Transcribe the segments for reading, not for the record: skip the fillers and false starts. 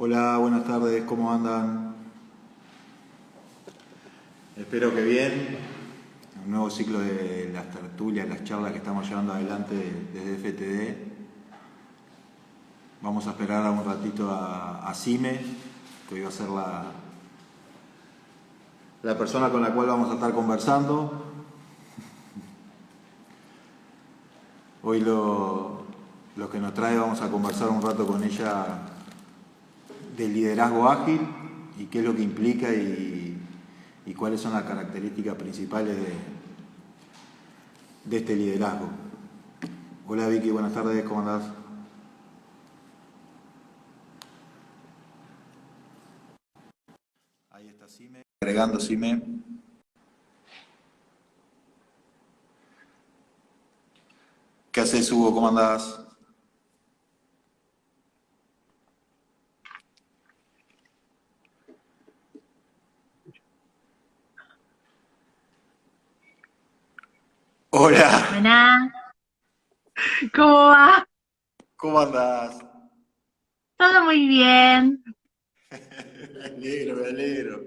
Hola, buenas tardes, ¿cómo andan? Espero que bien. Un nuevo ciclo de las tertulias, las charlas que estamos llevando adelante desde FTD. Vamos a esperar a un ratito a Sime, que hoy va a ser la persona con la cual vamos a estar conversando. Hoy lo que nos trae, vamos a conversar un rato con ella del liderazgo ágil y qué es lo que implica y cuáles son las características principales de este liderazgo. Hola Vicky, buenas tardes, ¿cómo andás? Ahí está Sime. Agregando Sime. ¿Qué haces, Hugo? ¿Cómo andás? Hola, Buenas, ¿cómo va? ¿cómo andás? Todo muy bien. Me alegro, me alegro.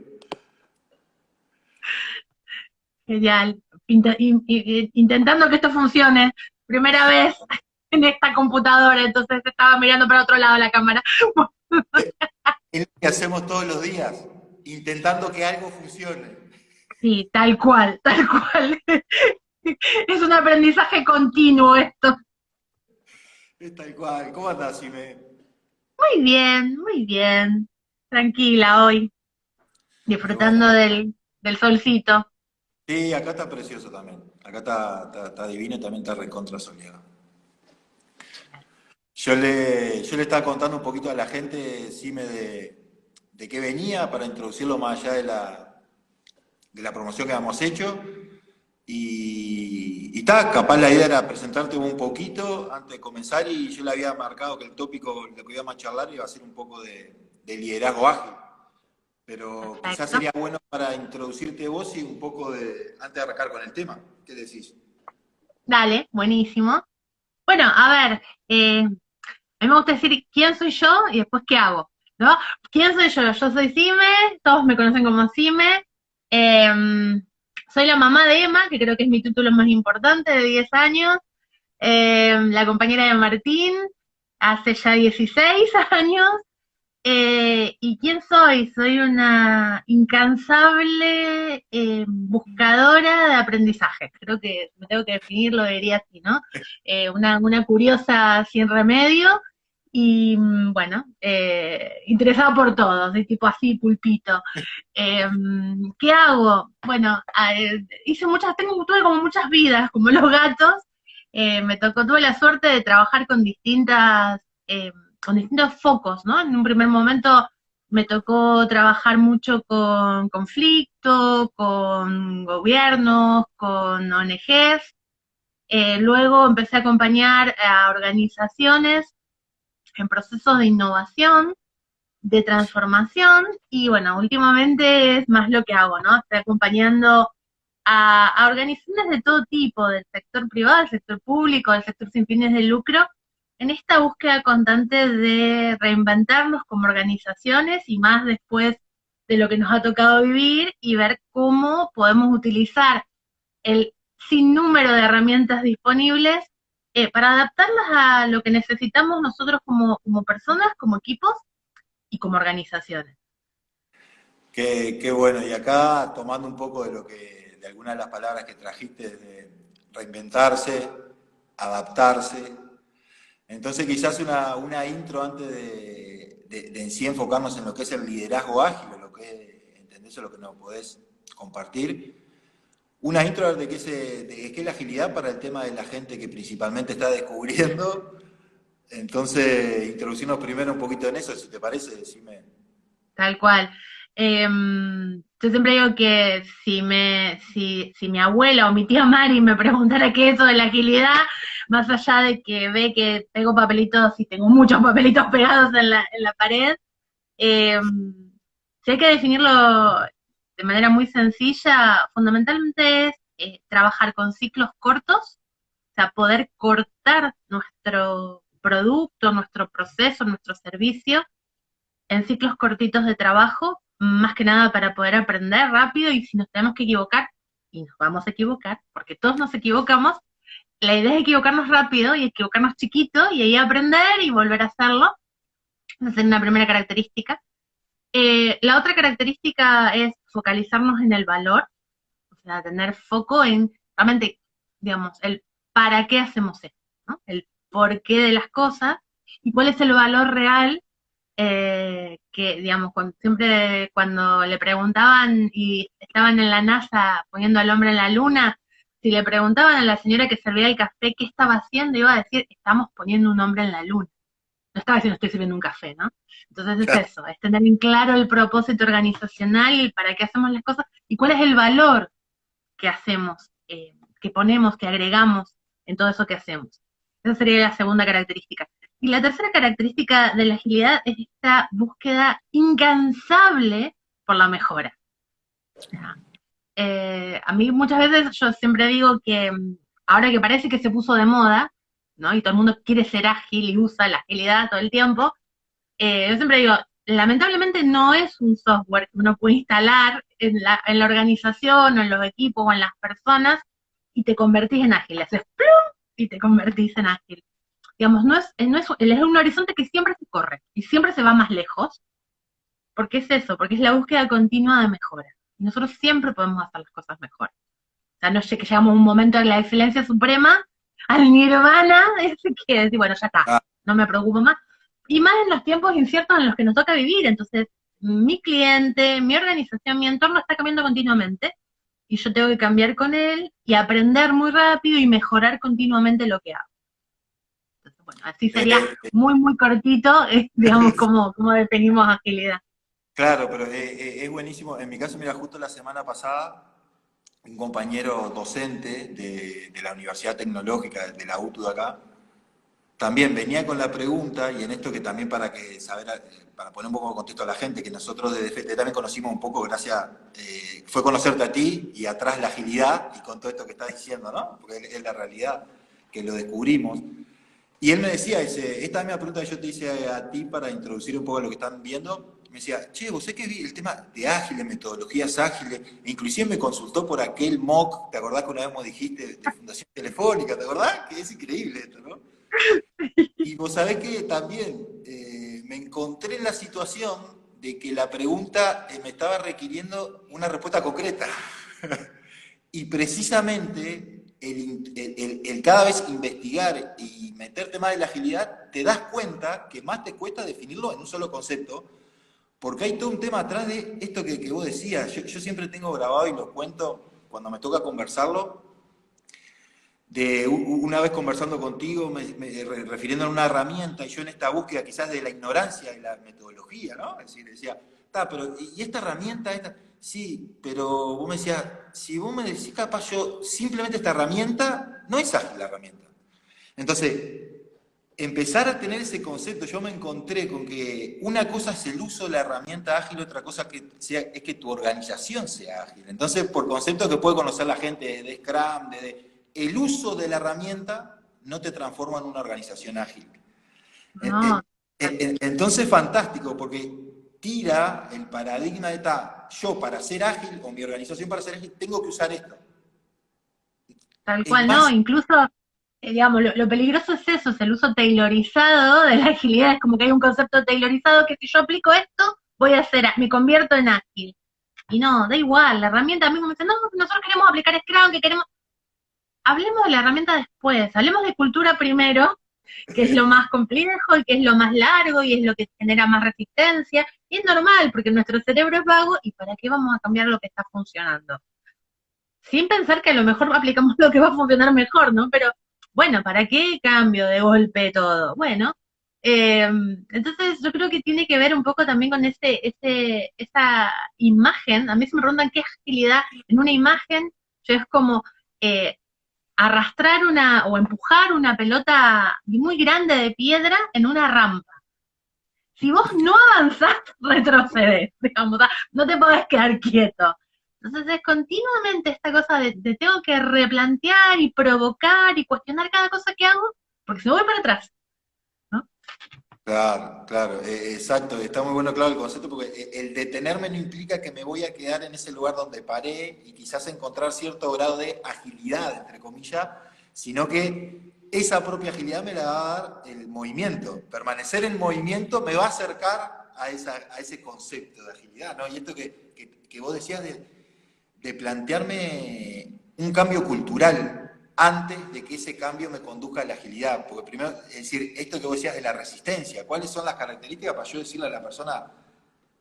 Genial. Intentando que esto funcione. Primera vez en esta computadora, entonces estaba mirando para otro lado la cámara. Es lo que hacemos todos los días, intentando que algo funcione. Sí, tal cual, tal cual. Es un aprendizaje continuo esto. Es tal cual. ¿Cómo andás, Sime? Muy bien, muy bien. Tranquila hoy, Qué bueno. disfrutando del solcito. Sí, acá está precioso también. Acá está divino y también está recontra soleado. Yo le estaba contando un poquito a la gente, Sime, de qué venía para introducirlo más allá de la promoción que habíamos hecho. Y está, capaz la idea era presentarte un poquito antes de comenzar y yo le había marcado que el tópico, lo que íbamos a charlar iba a ser un poco de liderazgo ágil. Pero quizás Perfecto. sería bueno para introducirte vos y un poco antes de arrancar con el tema. ¿Qué decís? Dale, buenísimo. Bueno, a ver, a mí me gusta decir quién soy yo y después qué hago, ¿no? ¿Quién soy yo? Yo soy Sime, todos me conocen como Sime. Eh, Soy la mamá de Emma, que creo que es mi título más importante, de 10 años. La compañera de Martín, hace ya 16 años. ¿Y quién soy? Soy una incansable buscadora de aprendizaje. Creo que me tengo que definir, lo diría así, ¿no? Una curiosa sin remedio y, bueno, interesada por todo, de tipo así, pulpito. ¿Qué hago? Bueno, tuve como muchas vidas, como los gatos. Tuve la suerte de trabajar con distintos focos, ¿no? En un primer momento me tocó trabajar mucho con conflicto, con gobiernos, con ONGs. Luego empecé a acompañar a organizaciones en procesos de innovación, de transformación, y bueno, últimamente es más lo que hago, ¿no? Estoy acompañando a organizaciones de todo tipo, del sector privado, del sector público, del sector sin fines de lucro, en esta búsqueda constante de reinventarnos como organizaciones y más después de lo que nos ha tocado vivir y ver cómo podemos utilizar el sinnúmero de herramientas disponibles para adaptarlas a lo que necesitamos nosotros como personas, como equipos y como organizaciones. Qué bueno. Y acá, tomando un poco de algunas de las palabras que trajiste, de reinventarse, adaptarse. Entonces, quizás una intro antes de en sí enfocarnos en lo que es el liderazgo ágil, o lo que entendés o lo que nos podés compartir. Una intro de qué es la agilidad para el tema de la gente que principalmente está descubriendo. Entonces, introducirnos primero un poquito en eso, si te parece, decime. Tal cual. Yo siempre digo que si mi abuela o mi tía Mari me preguntara qué es eso de la agilidad, más allá de que ve que tengo papelitos y tengo muchos papelitos pegados en la pared, eh, si hay que definirlo de manera muy sencilla, fundamentalmente es trabajar con ciclos cortos, o sea, poder cortar nuestro producto, nuestro proceso, nuestro servicio en ciclos cortitos de trabajo, más que nada para poder aprender rápido y si nos tenemos que equivocar, y nos vamos a equivocar, porque todos nos equivocamos, la idea es equivocarnos rápido y equivocarnos chiquito y ahí aprender y volver a hacerlo. Esa es una primera característica. La otra característica es focalizarnos en el valor, o sea, tener foco en realmente, digamos, el para qué hacemos esto, ¿no? El por qué de las cosas y cuál es el valor real que, digamos, siempre cuando le preguntaban y estaban en la NASA poniendo al hombre en la luna, si le preguntaban a la señora que servía el café qué estaba haciendo, iba a decir, estamos poniendo un hombre en la luna. No estaba diciendo estoy sirviendo un café, ¿no? Entonces es eso, es tener en claro el propósito organizacional y para qué hacemos las cosas y cuál es el valor que hacemos, que ponemos, que agregamos en todo eso que hacemos. Esa sería la segunda característica. Y la tercera característica de la agilidad es esta búsqueda incansable por la mejora. A mí muchas veces yo siempre digo que ahora que parece que se puso de moda, ¿no? Y todo el mundo quiere ser ágil y usa la agilidad todo el tiempo, yo siempre digo, lamentablemente no es un software que uno puede instalar en la organización o en los equipos o en las personas y te convertís en ágil, haces plum y te convertís en ágil. Digamos, es un horizonte que siempre se corre y siempre se va más lejos, porque es eso, porque es la búsqueda continua de mejora. Y nosotros siempre podemos hacer las cosas mejor. O sea, no sé que llegamos a un momento de la excelencia suprema, al nirvana, ese que decir, bueno, ya está, Ah, no me preocupo más. Y más en los tiempos inciertos en los que nos toca vivir. Entonces, mi cliente, mi organización, mi entorno está cambiando continuamente y yo tengo que cambiar con él y aprender muy rápido y mejorar continuamente lo que hago. Entonces, bueno, así sería eh, muy, muy cortito, digamos, cómo definimos agilidad. claro, pero es buenísimo. En mi caso, mira, justo la semana pasada, un compañero docente de la Universidad Tecnológica, de la UTU de acá, también venía con la pregunta, y en esto que también para poner un poco de contexto a la gente, que nosotros de DFT también conocimos un poco gracias, fue conocerte a ti y atrás la agilidad y con todo esto que estás diciendo, ¿no? Porque es la realidad, que lo descubrimos. Y él me decía, esta misma pregunta que yo te hice a ti para introducir un poco lo que están viendo, me decía, che, vos sé que vi el tema de ágiles, metodologías ágiles, e inclusive me consultó por aquel MOOC, ¿te acordás que una vez me dijiste de Fundación Telefónica? ¿Te acordás? Que es increíble esto, ¿no? Y vos sabés que también me encontré en la situación de que la pregunta me estaba requiriendo una respuesta concreta. Y precisamente el cada vez investigar y meterte más en la agilidad, te das cuenta que más te cuesta definirlo en un solo concepto, porque hay todo un tema atrás de esto que vos decías. Yo siempre tengo grabado y lo cuento cuando me toca conversarlo, una vez conversando contigo, refiriendo a una herramienta, y yo en esta búsqueda quizás de la ignorancia de la metodología, ¿no? Es decir, decía, pero ¿y esta herramienta? Sí, pero vos me decías, si vos me decís capaz yo, simplemente esta herramienta, no es ágil la herramienta. Entonces, empezar a tener ese concepto, yo me encontré con que una cosa es el uso de la herramienta ágil, otra cosa es que tu organización sea ágil. Entonces, por conceptos que puede conocer la gente de Scrum, el uso de la herramienta no te transforma en una organización ágil. No, Entonces, fantástico, porque tira el paradigma de yo para ser ágil, o mi organización para ser ágil, tengo que usar esto. tal Es cual, no, más, incluso, digamos, lo peligroso es eso, es el uso taylorizado de la agilidad, es como que hay un concepto taylorizado que si yo aplico esto, me convierto en ágil. Y no, da igual, la herramienta, a mí me dicen, no, nosotros queremos aplicar Scrum, que queremos, hablemos de la herramienta después, hablemos de cultura primero, que es lo más complejo y que es lo más largo y es lo que genera más resistencia, y es normal, porque nuestro cerebro es vago, ¿y para qué vamos a cambiar lo que está funcionando? Sin pensar que a lo mejor aplicamos lo que va a funcionar mejor, ¿no? Pero bueno, ¿para qué cambio de golpe todo? Bueno, entonces yo creo que tiene que ver un poco también con esa imagen. A mí se me preguntan qué es agilidad en una imagen. Yo es como eh, arrastrar o empujar una pelota muy grande de piedra en una rampa. Si vos no avanzás, retrocedes, digamos, no te podés quedar quieto. Entonces es continuamente esta cosa de tengo que replantear y provocar y cuestionar cada cosa que hago, porque si no voy para atrás, ¿no? Claro, claro, exacto, está muy bueno, claro, el concepto, porque el detenerme no implica que me voy a quedar en ese lugar donde paré y quizás encontrar cierto grado de agilidad, entre comillas, sino que esa propia agilidad me la va a dar el movimiento. Permanecer en movimiento me va a acercar a ese concepto de agilidad, ¿no? Y esto que vos decías de plantearme un cambio cultural antes de que ese cambio me conduzca a la agilidad. Porque primero, es decir, esto que vos decías de la resistencia, ¿cuáles son las características para yo decirle a la persona?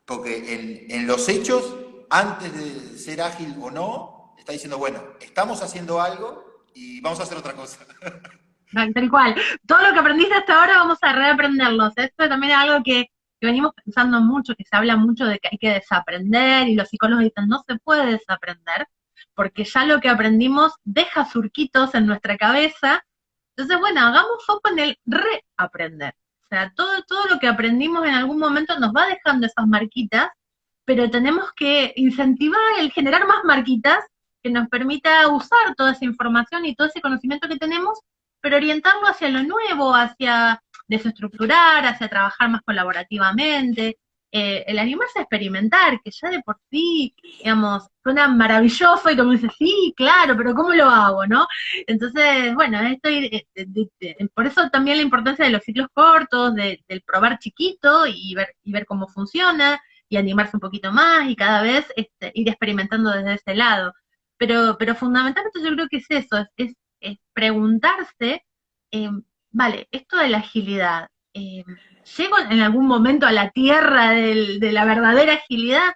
Porque en los hechos, antes de ser ágil o no, está diciendo, bueno, estamos haciendo algo y vamos a hacer otra cosa. Tal cual. Todo lo que aprendiste hasta ahora vamos a reaprenderlo. O sea, esto también es algo que venimos pensando mucho, que se habla mucho de que hay que desaprender, y los psicólogos dicen, no se puede desaprender, porque ya lo que aprendimos deja surquitos en nuestra cabeza. Entonces, bueno, hagamos foco en el reaprender. O sea, todo lo que aprendimos en algún momento nos va dejando esas marquitas, pero tenemos que incentivar el generar más marquitas que nos permita usar toda esa información y todo ese conocimiento que tenemos, pero orientarlo hacia lo nuevo, hacia desestructurar, hacia trabajar más colaborativamente, el animarse a experimentar, que ya de por sí, digamos, suena maravilloso y todo el mundo dice, sí, claro, pero ¿cómo lo hago, no? Entonces, bueno, por eso también la importancia de los ciclos cortos, del probar chiquito y ver cómo funciona, y animarse un poquito más, y cada vez ir experimentando desde ese lado. Pero fundamentalmente yo creo que es eso, es preguntarse, eh, vale, esto de la agilidad, ¿llego en algún momento a la tierra de la verdadera agilidad?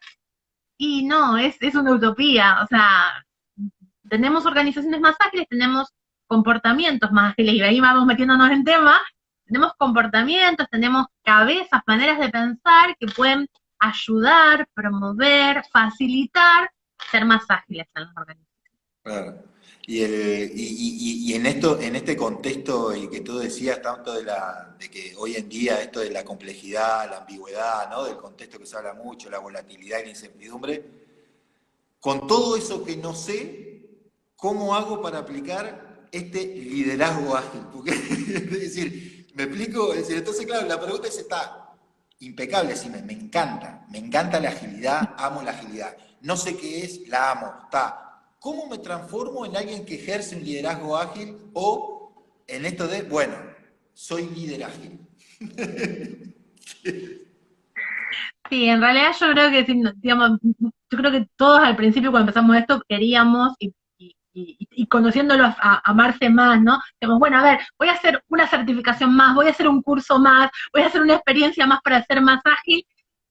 Y no, es una utopía. O sea, tenemos organizaciones más ágiles, tenemos comportamientos más ágiles, y ahí vamos metiéndonos en tema, tenemos comportamientos, tenemos cabezas, maneras de pensar que pueden ayudar, promover, facilitar, ser más ágiles en las organizaciones. Claro. Y en esto, en este contexto y que tú decías tanto de que hoy en día esto de la complejidad, la ambigüedad, ¿no? Del contexto que se habla mucho, la volatilidad y la incertidumbre, con todo eso que no sé, ¿cómo hago para aplicar este liderazgo ágil? Porque, es decir, me explico, es decir, entonces claro, la pregunta es está impecable, sí, me encanta la agilidad, amo la agilidad. No sé qué es, la amo, está. ¿Cómo me transformo en alguien que ejerce un liderazgo ágil o en esto de, bueno, soy líder ágil? Sí, en realidad yo creo que, digamos, yo creo que todos al principio cuando empezamos esto queríamos y conociéndolo amarse más, ¿no? Digamos, bueno, a ver, voy a hacer una certificación más, voy a hacer un curso más, voy a hacer una experiencia más para ser más ágil,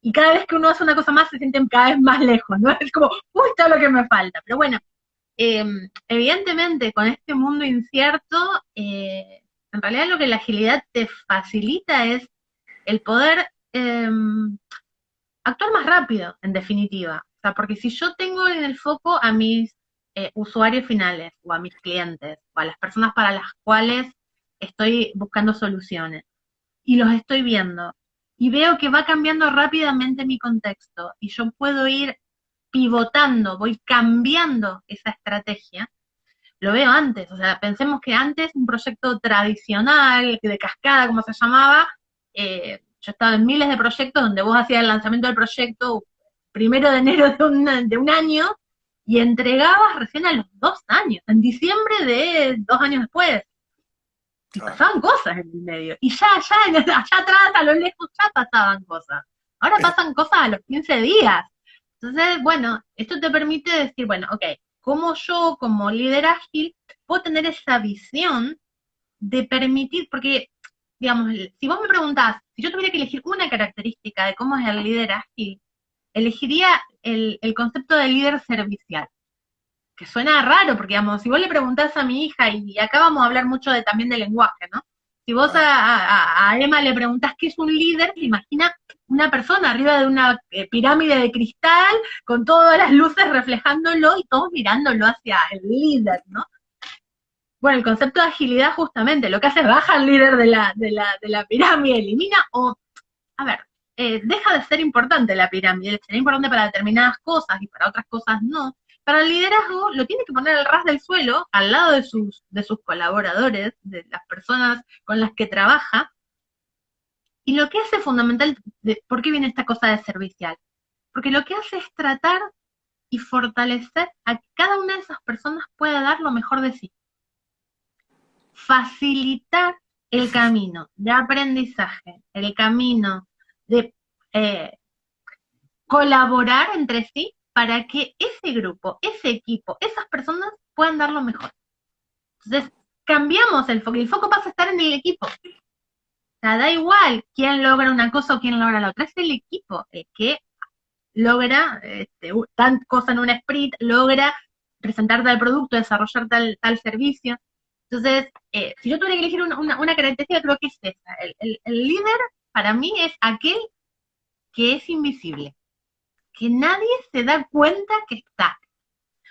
y cada vez que uno hace una cosa más se sienten cada vez más lejos, ¿no? Es como, uy, todo lo que me falta. Pero bueno, eh, evidentemente con este mundo incierto, en realidad lo que la agilidad te facilita es el poder actuar más rápido, en definitiva. O sea, porque si yo tengo en el foco a mis usuarios finales, o a mis clientes, o a las personas para las cuales estoy buscando soluciones, y los estoy viendo, y veo que va cambiando rápidamente mi contexto, y yo puedo ir pivotando, voy cambiando esa estrategia, lo veo antes. O sea, pensemos que antes un proyecto tradicional, de cascada, como se llamaba, yo estaba en miles de proyectos donde vos hacías el lanzamiento del proyecto 1 de enero de un año, y entregabas recién a los 2 años, en diciembre de 2 años después. Y Claro. pasaban cosas en el medio. Y allá atrás, a lo lejos, ya pasaban cosas. Ahora pasan cosas a los 15 días. Entonces, bueno, esto te permite decir, bueno, ok, ¿cómo yo como líder ágil puedo tener esa visión de permitir? Porque, digamos, si vos me preguntás, si yo tuviera que elegir una característica de cómo es el líder ágil, elegiría el concepto de líder servicial, que suena raro, porque, digamos, si vos le preguntás a mi hija, y acá vamos a hablar mucho también de lenguaje, ¿no? Si vos Claro. a Emma le preguntás qué es un líder, se imagina una persona arriba de una pirámide de cristal, con todas las luces reflejándolo y todos mirándolo hacia el líder, ¿no? Bueno, el concepto de agilidad justamente lo que hace es baja al líder de la pirámide, elimina, o, a ver, deja de ser importante la pirámide, será importante para determinadas cosas y para otras cosas no. Para el liderazgo lo tiene que poner al ras del suelo, al lado de sus colaboradores, de las personas con las que trabaja, Y lo que hace fundamental, ¿por qué viene esta cosa de servicial? Porque lo que hace es tratar y fortalecer a que cada una de esas personas pueda dar lo mejor de sí. Facilitar el camino de aprendizaje, el camino de eh, colaborar entre sí para que ese grupo, ese equipo, esas personas puedan dar lo mejor. Entonces, cambiamos el foco pasa a estar en el equipo. O sea, da igual quién logra una cosa o quién logra la otra, es el equipo el que logra tal cosa en un sprint, logra presentar tal producto, desarrollar tal servicio. Entonces, si yo tuviera que elegir una característica, creo que es esa. El líder, para mí, es aquel que es invisible, que nadie se da cuenta que está,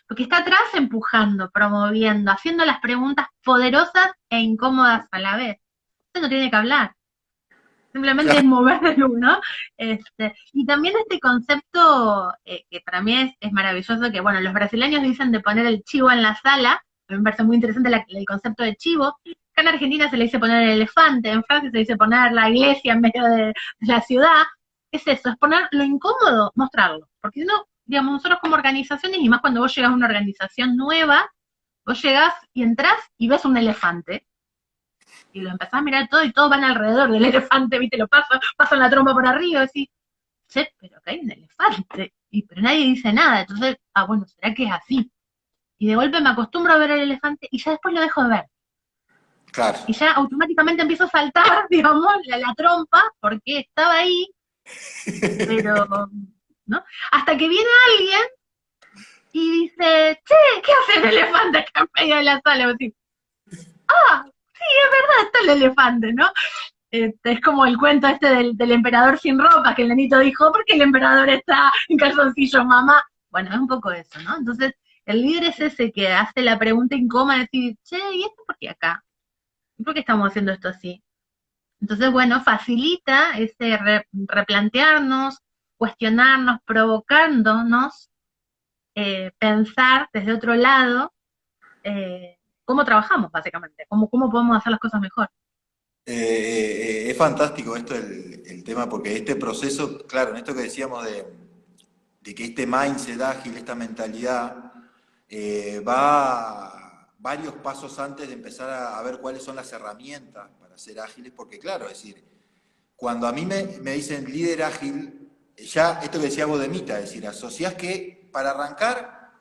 porque está atrás empujando, promoviendo, haciendo las preguntas poderosas e incómodas a la vez. Usted no tiene que hablar, simplemente es Claro. mover de uno. Y también este concepto que para mí es maravilloso, que bueno, los brasileños dicen de poner el chivo en la sala, a mí me parece muy interesante el concepto de chivo. Acá en Argentina se le dice poner el elefante, en Francia se dice poner la iglesia en medio de la ciudad. Es eso, es poner lo incómodo, mostrarlo. Porque si no, digamos, nosotros como organizaciones, y más cuando vos llegas a una organización nueva, vos llegás y entrás y ves un elefante, y lo empezás a mirar todo y todos van alrededor del elefante, viste, lo pasan la trompa por arriba, y decís, che, pero acá hay un elefante, pero nadie dice nada, entonces, bueno, ¿será que es así? Y de golpe me acostumbro a ver el elefante y ya después lo dejo de ver. Claro. Y ya automáticamente empiezo a saltar, digamos, la trompa, porque estaba ahí, pero, ¿no? Hasta que viene alguien y dice, che, ¿qué hace el elefante acá en medio de la sala? Y vos decís, ah, sí, es verdad, está el elefante, ¿no? Es como el cuento del emperador sin ropa, que el nenito dijo, ¿por qué el emperador está en calzoncillo, mamá? Bueno, es un poco eso, ¿no? Entonces, el líder es ese que hace la pregunta incómoda, de decir, che, ¿y esto por qué acá? ¿Y por qué estamos haciendo esto así? Entonces, bueno, facilita ese replantearnos, cuestionarnos, provocándonos, pensar desde otro lado cómo trabajamos, básicamente, cómo podemos hacer las cosas mejor. Es fantástico esto el tema, porque este proceso, claro, en esto que decíamos de que este mindset ágil, esta mentalidad, va varios pasos antes de empezar a ver cuáles son las herramientas para ser ágiles, porque claro, es decir, cuando a mí me dicen líder ágil, ya esto que decía vos de Mita, es decir, asociás que para arrancar,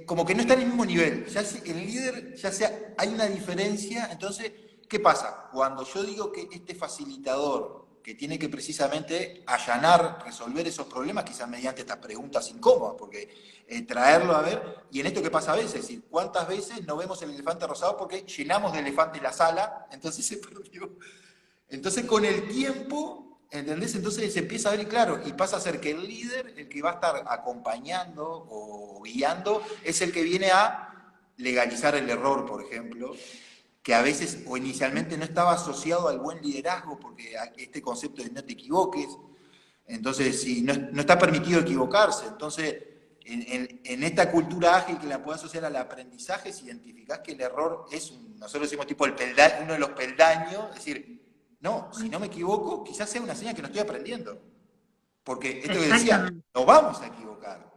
como que no está en el mismo nivel, ya el líder, ya sea, hay una diferencia, entonces, ¿qué pasa? Cuando yo digo que este facilitador, que tiene que precisamente allanar, resolver esos problemas, quizás mediante estas preguntas incómodas, porque traerlo a ver, y en esto que pasa a veces, es decir, ¿cuántas veces no vemos el elefante rosado porque llenamos de elefantes la sala, entonces se perdió? Entonces con el tiempo, ¿entendés? Entonces se empieza a ver claro, y pasa a ser que el líder, el que va a estar acompañando o guiando, es el que viene a legalizar el error, por ejemplo, que a veces o inicialmente no estaba asociado al buen liderazgo, porque este concepto de no te equivoques, entonces si no está permitido equivocarse, entonces en esta cultura ágil que la puedes asociar al aprendizaje, si identificás que el error es, nosotros decimos tipo uno de los peldaños, es decir, no, si no me equivoco, quizás sea una señal que no estoy aprendiendo, porque esto que decía, Exactamente, nos vamos a equivocar.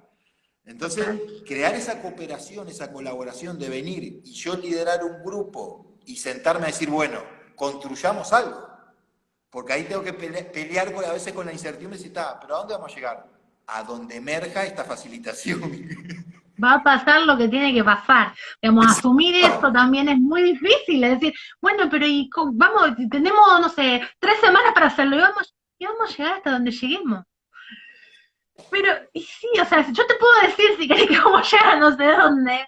Entonces, total. crear esa cooperación, esa colaboración de venir y yo liderar un grupo y sentarme a decir, bueno, construyamos algo. Porque ahí tengo que pelear a veces con la incertidumbre y decir, pero ¿a dónde vamos a llegar? A donde emerja esta facilitación. Va a pasar lo que tiene que pasar. Digamos, asumir esto también es muy difícil. Es decir, bueno, pero vamos, tenemos, no sé, 3 semanas para hacerlo y vamos a llegar hasta donde lleguemos. Pero, y sí, o sea, yo te puedo decir si querés que vamos a llegar a no sé dónde,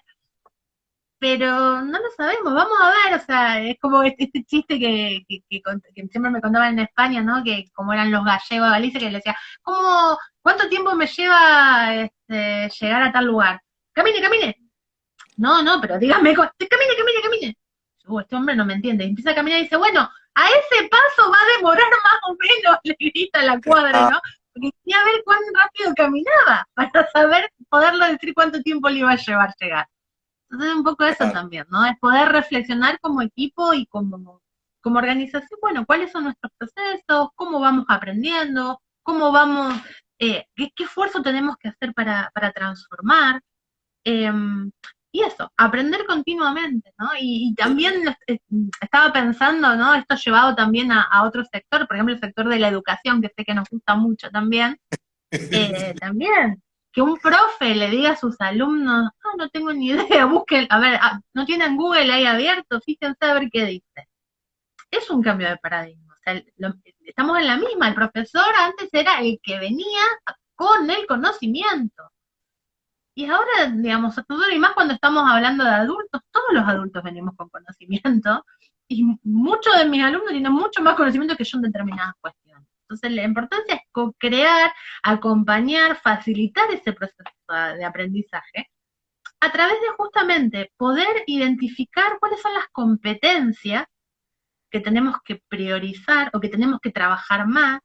pero no lo sabemos, vamos a ver, o sea, es como este chiste que siempre me contaban en España, ¿no? Que como eran los gallegos de Galicia, que le decía, ¿cuánto tiempo me lleva llegar a tal lugar? Camine, camine. No, no, pero dígame, camine, camine, camine. Este hombre no me entiende. Y empieza a caminar y dice, bueno, a ese paso va a demorar más o menos, le grita a la cuadra, ¿no? Porque quería ver cuán rápido caminaba, para saber, poderlo decir cuánto tiempo le iba a llevar llegar. Entonces un poco eso también, ¿no? Es poder reflexionar como equipo y como como organización, bueno, cuáles son nuestros procesos, cómo vamos aprendiendo, cómo vamos, qué esfuerzo tenemos que hacer para transformar. Eh, y eso, aprender continuamente, ¿no? Y también estaba pensando, ¿no? Esto llevado también a otro sector, por ejemplo, el sector de la educación, que sé que nos gusta mucho también. También, que un profe le diga a sus alumnos, ah, no tengo ni idea, busquen, a ver, no tienen Google ahí abierto, fíjense a ver qué dice. Es un cambio de paradigma. O sea, estamos en la misma. El profesor antes era el que venía con el conocimiento. Y ahora, digamos, y más cuando estamos hablando de adultos, todos los adultos venimos con conocimiento, y muchos de mis alumnos tienen mucho más conocimiento que yo en determinadas cuestiones. Entonces, la importancia es co-crear, acompañar, facilitar ese proceso de aprendizaje, a través de justamente poder identificar cuáles son las competencias que tenemos que priorizar o que tenemos que trabajar más,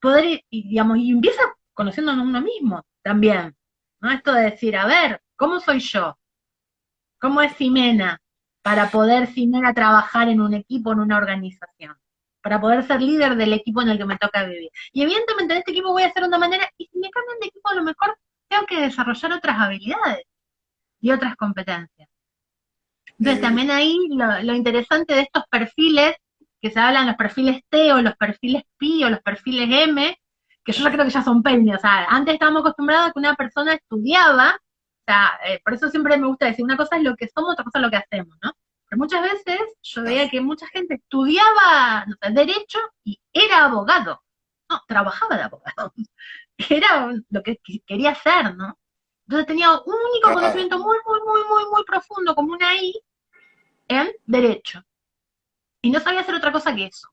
poder, digamos, y empieza conociéndonos uno mismo también, ¿no? Esto de decir, a ver, ¿cómo soy yo? ¿Cómo es Ximena? Para poder Ximena trabajar en un equipo, en una organización, para poder ser líder del equipo en el que me toca vivir. Y evidentemente en este equipo voy a hacer de una manera, y si me cambian de equipo a lo mejor tengo que desarrollar otras habilidades y otras competencias. Entonces Eh, también ahí lo interesante de estos perfiles, que se hablan los perfiles T o los perfiles Pi o los perfiles M, que yo ya creo que ya son peñas. O sea, antes estábamos acostumbrados a que una persona estudiaba, o sea, por eso siempre me gusta decir, una cosa es lo que somos, otra cosa es lo que hacemos, ¿no? Pero muchas veces yo veía que mucha gente estudiaba, no sé, derecho y era abogado. No, trabajaba de abogado. Era lo que quería hacer, ¿no? Entonces tenía un único claro, conocimiento muy, muy, muy, muy, muy profundo, como una I, en derecho. Y no sabía hacer otra cosa que eso.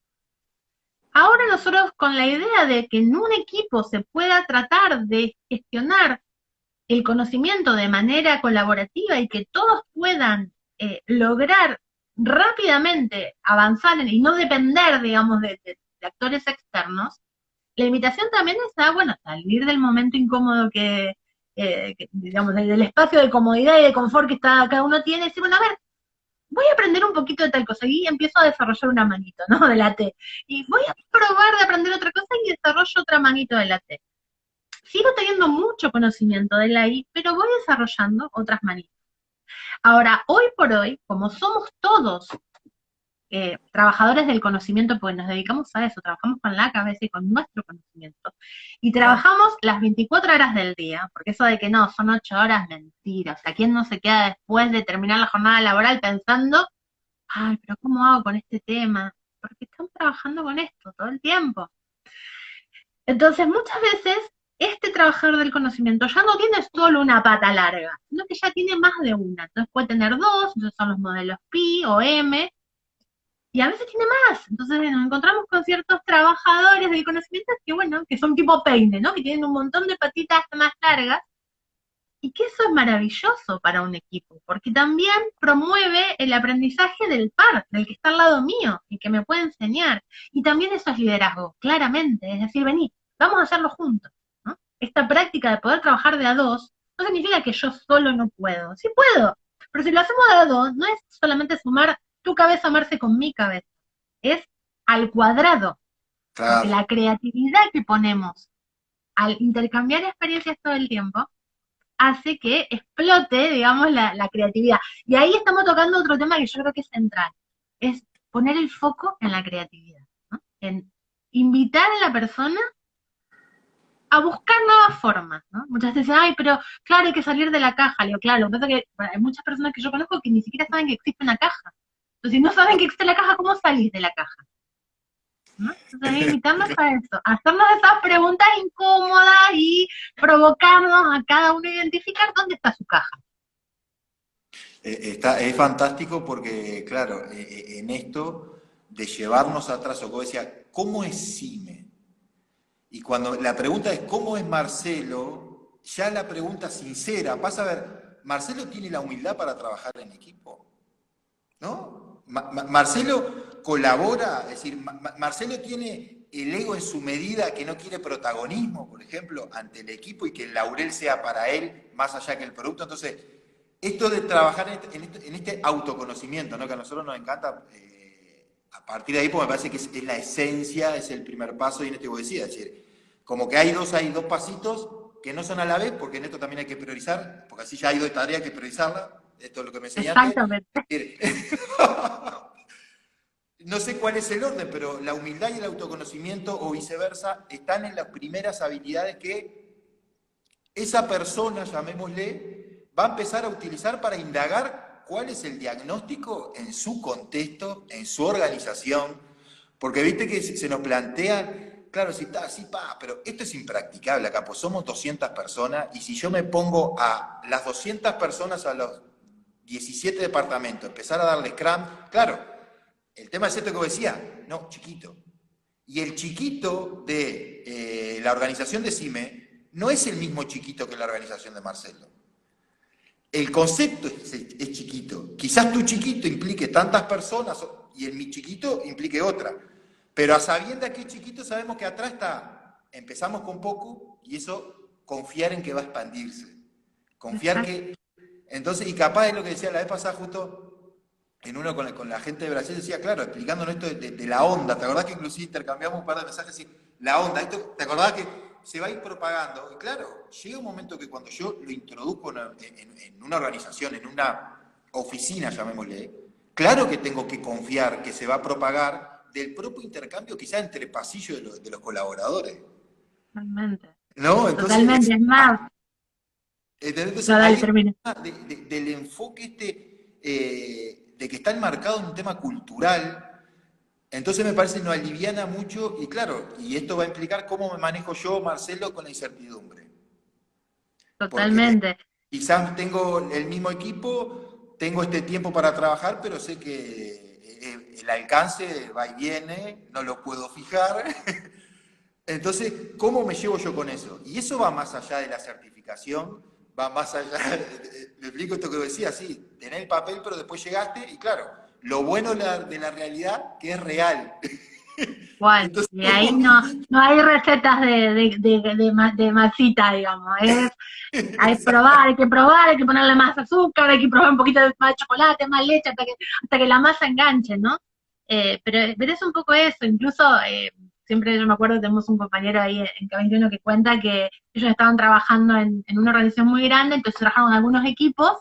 Ahora nosotros con la idea de que en un equipo se pueda tratar de gestionar el conocimiento de manera colaborativa y que todos puedan lograr rápidamente avanzar y no depender, digamos, de actores externos, la invitación también es a, bueno, salir del momento incómodo digamos, del espacio de comodidad y de confort que cada uno tiene, y decir, bueno, a ver, voy a aprender un poquito de tal cosa y empiezo a desarrollar una manito, ¿no? De la T. Y voy a probar de aprender otra cosa y desarrollo otra manito de la T. Sigo teniendo mucho conocimiento de la I, pero voy desarrollando otras manitos. Ahora, hoy por hoy, como somos todos trabajadores del conocimiento, pues nos dedicamos a eso, trabajamos con la cabeza y con nuestro conocimiento, y claro. trabajamos las 24 horas del día, porque eso de que no, son 8 horas, mentira, o sea, ¿quién no se queda después de terminar la jornada laboral pensando, ay, pero ¿cómo hago con este tema? Porque están trabajando con esto todo el tiempo. Entonces, muchas veces, este trabajador del conocimiento ya no tiene solo una pata larga, sino que ya tiene más de una. Entonces puede tener dos, entonces son los modelos Pi o M, y a veces tiene más. Entonces nos encontramos con ciertos trabajadores del conocimiento que, bueno, que son tipo peine, ¿no? Que tienen un montón de patitas más largas, y que eso es maravilloso para un equipo, porque también promueve el aprendizaje del par, del que está al lado mío, y que me puede enseñar. Y también eso es liderazgo, claramente. Es decir, vení, vamos a hacerlo juntos, ¿no? Esta práctica de poder trabajar de a dos no significa que yo solo no puedo. Sí puedo, pero si lo hacemos de a dos, no es solamente sumar tu cabeza a amarse con mi cabeza, es al cuadrado, porque Claro. la creatividad que ponemos al intercambiar experiencias todo el tiempo hace que explote, digamos, la creatividad. Y ahí estamos tocando otro tema que yo creo que es central, es poner el foco en la creatividad, ¿no? En invitar a la persona a buscar nuevas formas, ¿no? Muchas veces dicen, ay, pero claro, hay que salir de la caja. Le digo, claro, lo que pasa es que bueno, hay muchas personas que yo conozco que ni siquiera saben que existe una caja. Entonces, si no saben que existe la caja, ¿cómo salís de la caja? ¿No? Entonces, invitarnos a eso, a hacernos esas preguntas incómodas y provocarnos a cada uno a identificar dónde está su caja. Es fantástico porque, claro, en esto de llevarnos atrás, o como decía, ¿cómo es Cime? Y cuando la pregunta es ¿cómo es Marcelo? Ya la pregunta sincera pasa a ver, ¿Marcelo tiene la humildad para trabajar en equipo? ¿No? Marcelo colabora, es decir, Marcelo tiene el ego en su medida que no quiere protagonismo, por ejemplo, ante el equipo y que el laurel sea para él más allá que el producto. Entonces, esto de trabajar en este autoconocimiento, ¿no? Que a nosotros nos encanta partir de ahí, pues me parece que es la esencia, es el primer paso, y en esto que vos decías, es decir, como que hay dos pasitos que no son a la vez, porque en esto también hay que priorizar, porque así ya hay dos tareas que priorizarla, esto es lo que me enseñaste. Exactamente. No sé cuál es el orden, pero la humildad y el autoconocimiento, o viceversa, están en las primeras habilidades que esa persona, llamémosle, va a empezar a utilizar para indagar cuál es el diagnóstico en su contexto, en su organización, porque viste que se nos plantea, claro, si está así, pero esto es impracticable acá, pues somos 200 personas, y si yo me pongo a las 200 personas, a los 17 departamentos, empezar a darle Scrum, claro, el tema es esto que vos decías, no, chiquito. Y el chiquito de la organización de CIME no es el mismo chiquito que la organización de Marcelo. El concepto es chiquito. Quizás tu chiquito implique tantas personas y el mi chiquito implique otra. Pero a sabiendas que es chiquito, sabemos que atrás está, empezamos con poco y eso, confiar en que va a expandirse. Confiar Exacto. que... Entonces, y capaz es lo que decía la vez pasada justo en uno con la gente de Brasil, decía, claro, explicándonos esto de la onda. ¿Te acordás que inclusive intercambiamos un par de mensajes y la onda? Esto, ¿te acordás que se va a ir propagando? Y claro, llega un momento que cuando yo lo introduzco en una organización, en una oficina, llamémosle, claro que tengo que confiar que se va a propagar del propio intercambio quizás entre pasillos de los colaboradores. Totalmente. ¿No? Entonces, Totalmente. Es más, entonces no, dale, ahí termina. del enfoque de que está enmarcado en un tema cultural, entonces me parece que nos aliviana mucho, y claro, y esto va a implicar cómo me manejo yo, Marcelo, con la incertidumbre. Porque Totalmente. quizás tengo el mismo equipo, tengo este tiempo para trabajar, pero sé que el alcance va y viene, no lo puedo fijar. Entonces, ¿cómo me llevo yo con eso? Y eso va más allá de la certificación, va más allá, le explico esto que decía, sí, tenés el papel, pero después llegaste, y claro, lo bueno de la realidad, que es real. Igual. Entonces, Y ahí no hay recetas de masita, digamos. Hay que probar, hay que ponerle más azúcar, hay que probar un poquito más de chocolate, más leche, hasta que la masa enganche, ¿no? Pero es un poco eso, incluso siempre yo me acuerdo, tenemos un compañero ahí en K21 que cuenta que ellos estaban trabajando en una organización muy grande, entonces trabajaron en algunos equipos,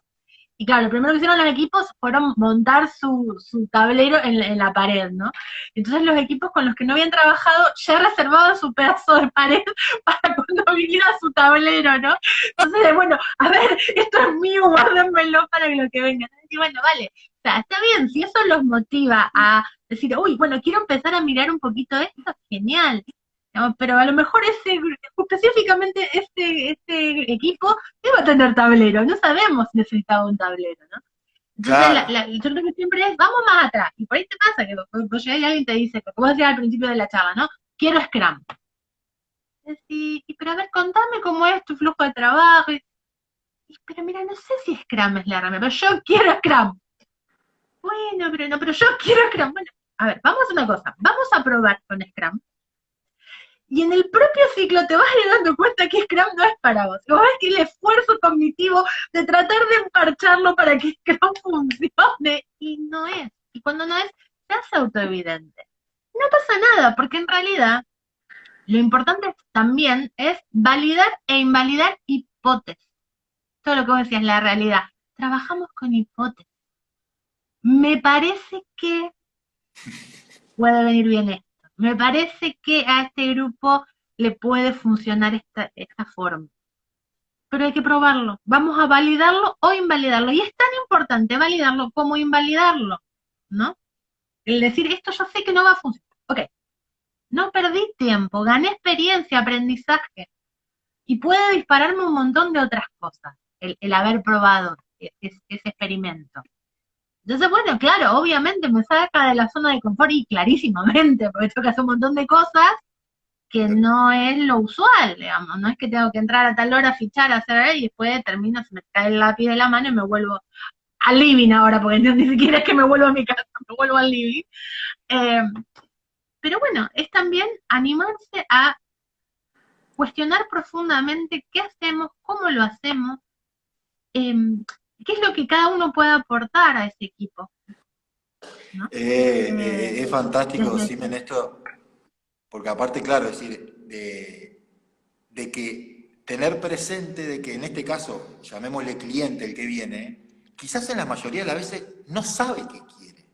y claro, lo primero que hicieron los equipos fueron montar su tablero en la pared, ¿no? Entonces los equipos con los que no habían trabajado ya reservaban su pedazo de pared para cuando viniera su tablero, ¿no? Entonces, bueno, a ver, esto es mío, guárdenmelo para lo que venga. Y bueno, vale, o sea, está bien, si eso los motiva a decir, uy, bueno, quiero empezar a mirar un poquito esto, genial. ¿No? Pero a lo mejor específicamente este equipo iba a tener tablero, no sabemos si necesitaba un tablero, ¿no? Entonces, claro, yo creo que siempre es, vamos más atrás. Y por ahí te pasa que vos llegas y alguien te dice, porque vos decías al principio de la charla, ¿no? Quiero Scrum. Pero a ver, contame cómo es tu flujo de trabajo. Pero mira, no sé si Scrum es la herramienta, pero yo quiero Scrum. Bueno, pero no, pero yo quiero Scrum. Bueno, a ver, vamos a una cosa, vamos a probar con Scrum. Y en el propio ciclo te vas a ir dando cuenta que Scrum no es para vos. Vos ves que el esfuerzo cognitivo de tratar de emparcharlo para que Scrum funcione, y no es. Y cuando no es, se hace autoevidente. No pasa nada, porque en realidad lo importante también es validar e invalidar hipótesis. Todo lo que vos decías, la realidad. Trabajamos con hipótesis. Me parece que puede venir bien esto. Me parece que a este grupo le puede funcionar esta forma. Pero hay que probarlo. Vamos a validarlo o invalidarlo. Y es tan importante validarlo como invalidarlo, ¿no? El decir, esto yo sé que no va a funcionar. Ok, no perdí tiempo, gané experiencia, aprendizaje. Y puede dispararme un montón de otras cosas, el haber probado ese experimento. Entonces, bueno, claro, obviamente me saca de la zona de confort y clarísimamente, porque tengo que hacer un montón de cosas que no es lo usual, digamos, no es que tengo que entrar a tal hora, fichar, hacer, y después termino, se me cae el lápiz de la mano y me vuelvo al living ahora, porque ni siquiera es que me vuelvo a mi casa, me vuelvo al living. Eh, pero bueno, es también animarse a cuestionar profundamente qué hacemos, cómo lo hacemos, eh, qué es lo que cada uno puede aportar a ese equipo. ¿no? Es fantástico, Desde Simen, esto, porque aparte, claro, es decir, de que tener presente de que en este caso, llamémosle cliente el que viene, quizás en la mayoría de las veces no sabe qué quiere.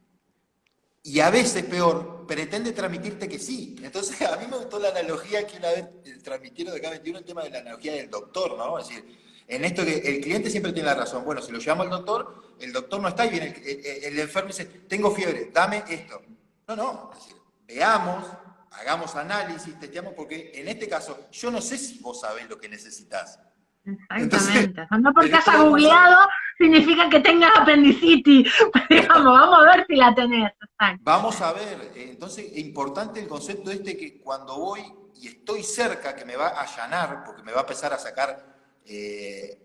Y a veces, peor, pretende transmitirte que sí. Entonces, a mí me gustó la analogía que una vez transmitieron de acá 21, el tema de la analogía del doctor, ¿no? Es decir, en esto que el cliente siempre tiene la razón. Bueno, si lo llamo al doctor, el doctor no está y viene el enfermo y dice, tengo fiebre, dame esto. No, no, es decir, veamos, hagamos análisis, testeamos, porque en este caso, yo no sé si vos sabés lo que necesitas. Entonces, Exactamente. O sea, no porque tenés haya todo que pasar. googleado significa que tengas apendicitis. Digamos, vamos a ver si la tenés. Exacto. Vamos a ver, entonces es importante el concepto este que cuando voy y estoy cerca, que me va a allanar, porque me va a empezar a sacar,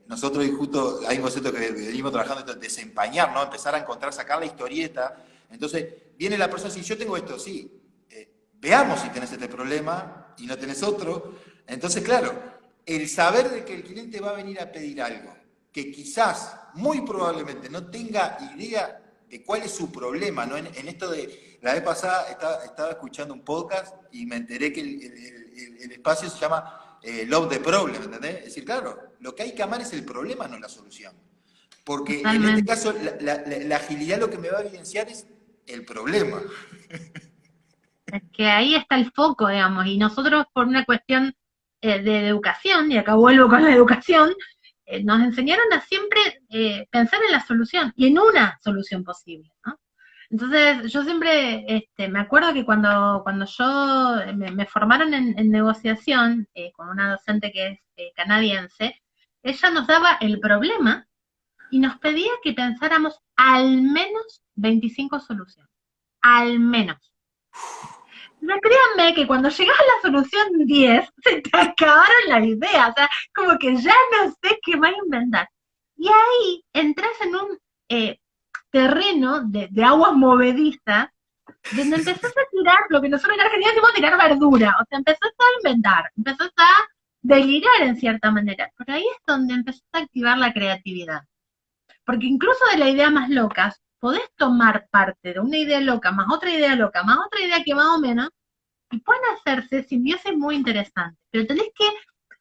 nosotros y justo hay un concepto que venimos trabajando, esto, desempañar, ¿no? Empezar a encontrar, sacar la historieta. Entonces viene la persona y dice, yo tengo esto, sí, veamos si tenés este problema y no tenés otro. Entonces, claro, el saber de que el cliente va a venir a pedir algo, que quizás, muy probablemente, no tenga idea de cuál es su problema, ¿no? En esto de, la vez pasada estaba escuchando un podcast y me enteré que el espacio se llama Love the Problem, ¿entendés? Es decir, claro, lo que hay que amar es el problema, no la solución. Porque en este Totalmente. caso, la agilidad lo que me va a evidenciar es el problema. Es que ahí está el foco, digamos, y nosotros por una cuestión de educación, y acá vuelvo con la educación, nos enseñaron a siempre pensar en la solución y en una solución posible, ¿no? Entonces, yo siempre me acuerdo que cuando yo me formaron en negociación con una docente que es canadiense, ella nos daba el problema y nos pedía que pensáramos al menos 25 soluciones, al menos. No, créanme que cuando llegas a la solución 10 se te acabaron las ideas, o sea, como que ya no sé qué más inventar. Y ahí entras en un terreno de aguas movedizas, donde empezás a tirar lo que nosotros en Argentina decimos tirar verdura, o sea, empezás a inventar, empezás a delirar en cierta manera, pero ahí es donde empezás a activar la creatividad. Porque incluso de la idea más locas, podés tomar parte de una idea loca, más otra idea loca, más otra idea que más o menos, y pueden hacerse simbiosis muy interesantes, pero tenés que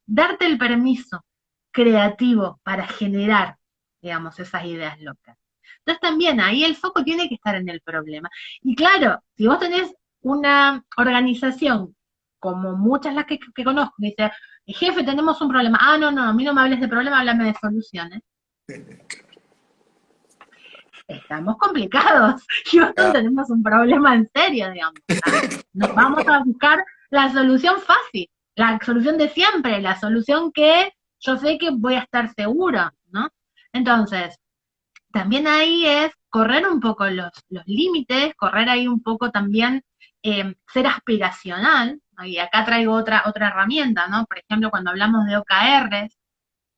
darte el permiso creativo para generar, digamos, esas ideas locas. Entonces también ahí el foco tiene que estar en el problema. Y claro, si vos tenés una organización, como muchas las que conozco, que dice, jefe, tenemos un problema. Ah, no, no, a mí no me hables de problema, háblame de soluciones. Estamos complicados. Houston tenemos un problema en serio, digamos. Nos vamos a buscar la solución fácil, la solución de siempre, la solución que yo sé que voy a estar segura, ¿no? Entonces, también ahí es correr un poco los límites, correr ahí un poco también, ser aspiracional, ¿no? Y acá traigo otra herramienta, ¿no? Por ejemplo, cuando hablamos de OKRs,